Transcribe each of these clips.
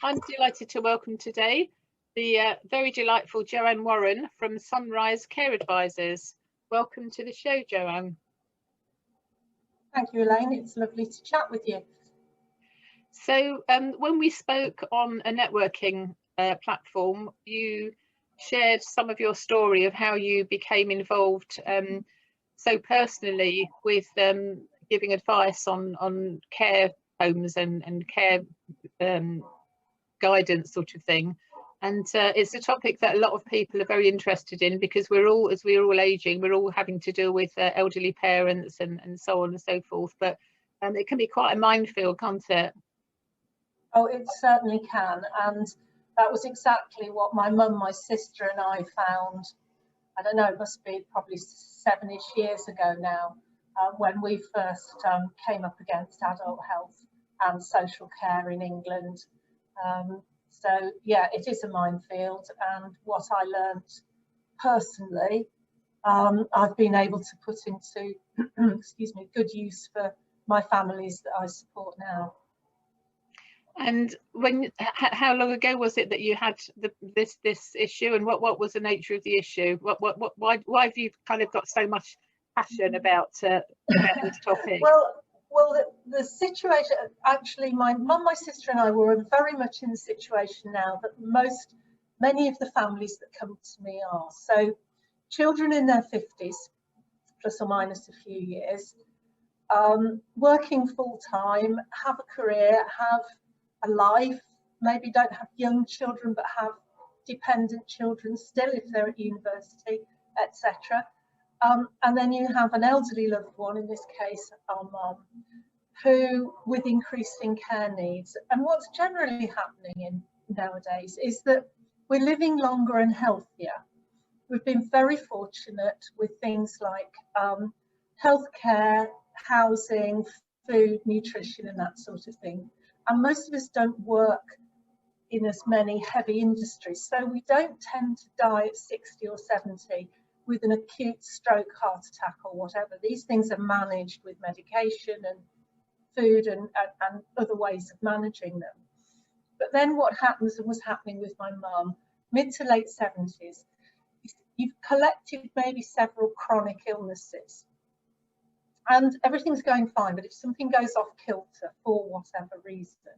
I'm delighted to welcome today the very delightful Joanne Warren from Sunrise Care Advisors. Welcome to the show, Joanne. Thank you, Elaine. It's lovely to chat with you. So when we spoke on a networking platform, you shared some of your story of how you became involved so personally with giving advice on care homes and care guidance sort of thing. And it's a topic that a lot of people are very interested in, because we're all, as we're all aging, we're all having to deal with elderly parents and so on and so forth. But it can be quite a minefield, can't it? Oh, it certainly can. And that was exactly what my mum, my sister and I found. I don't know, it must be probably 7-ish years ago now, when we first came up against adult health and social care in England. So yeah, it is a minefield, and what I learned personally, I've been able to put into excuse me, good use for my families that I support now. And how long ago was it that you had this issue, and what was the nature of the issue? Why have you kind of got so much passion about this topic? Well, the situation, actually, my mum, my sister and I were very much in the situation now that many of the families that come to me are. So children in their 50s, plus or minus a few years, working full time, have a career, have a life, maybe don't have young children, but have dependent children still if they're at university, etc. And then you have an elderly loved one, in this case our mum, who with increasing care needs. And what's generally happening nowadays is that we're living longer and healthier. We've been very fortunate with things like healthcare, housing, food, nutrition and that sort of thing. And most of us don't work in as many heavy industries, so we don't tend to die at 60 or 70 with an acute stroke, heart attack or whatever. These things are managed with medication and food and other ways of managing them. But then what happens, and was happening with my mum, mid to late 70s, you've collected maybe several chronic illnesses and everything's going fine, but if something goes off kilter for whatever reason,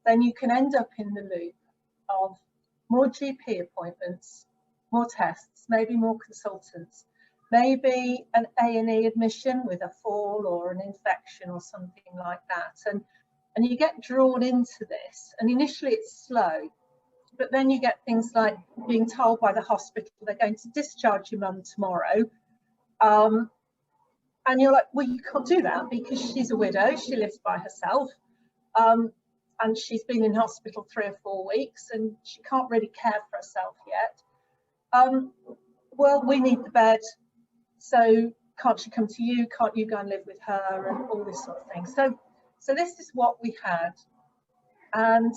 then you can end up in the loop of more GP appointments, more tests, maybe more consultants, maybe an A&E admission with a fall or an infection or something like that. And you get drawn into this, and initially it's slow, but then you get things like being told by the hospital they're going to discharge your mum tomorrow. And you're like, well, you can't do that because she's a widow, she lives by herself, and she's been in hospital 3 or 4 weeks and she can't really care for herself yet. Well, we need the bed, so can't she come to you? Can't you go and live with her? And all this sort of thing. So this is what we had. And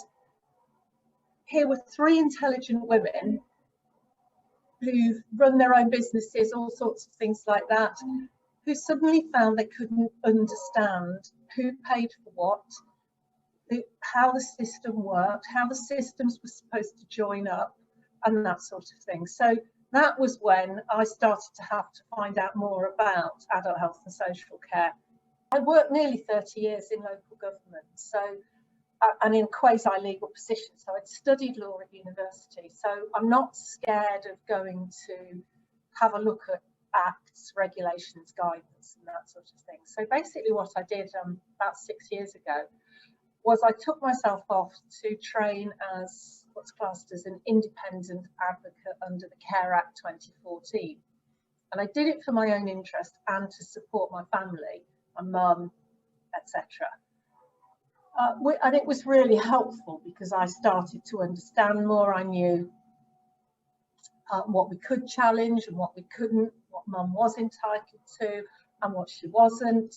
here were 3 intelligent women who've run their own businesses, all sorts of things like that, who suddenly found they couldn't understand who paid for what, how the system worked, how the systems were supposed to join up, and that sort of thing. So that was when I started to have to find out more about adult health and social care. I worked nearly 30 years in local government, so and in quasi-legal positions. So I'd studied law at university, so I'm not scared of going to have a look at acts, regulations, guidance and that sort of thing. So basically what I did about 6 years ago was I took myself off to train as what's classed as an independent advocate under the Care Act 2014. And I did it for my own interest and to support my family, my mum, etc. And it was really helpful because I started to understand more. I knew what we could challenge and what we couldn't, what mum was entitled to and what she wasn't.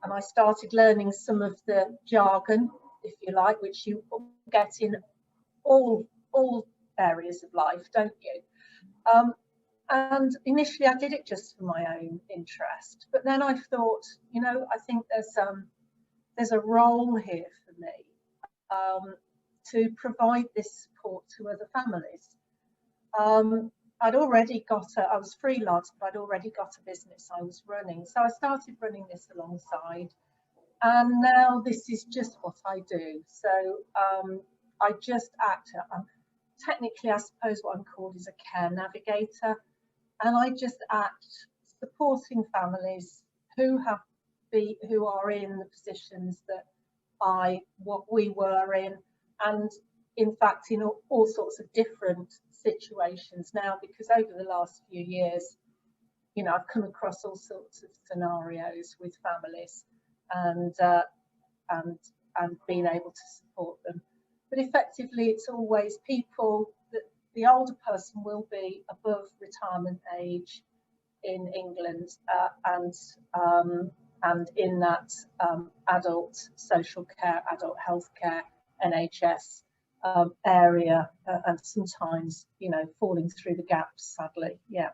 And I started learning some of the jargon, if you like, which you get in all areas of life, don't you? And initially I did it just for my own interest. But then I thought, you know, I think there's a role here for me to provide this support to other families. I'd already got I was freelance, but I'd already got a business I was running. So I started running this alongside, and now this is just what I do. So I just act, technically I suppose what I'm called is a care navigator, and I just act supporting families who are in the positions that we were in, and in fact in all sorts of different situations now, because over the last few years, you know, I've come across all sorts of scenarios with families, and being able to support them. But effectively, it's always people that the older person will be above retirement age in England, and in that adult social care, adult health care, NHS area, and sometimes, you know, falling through the gaps, sadly. Yeah.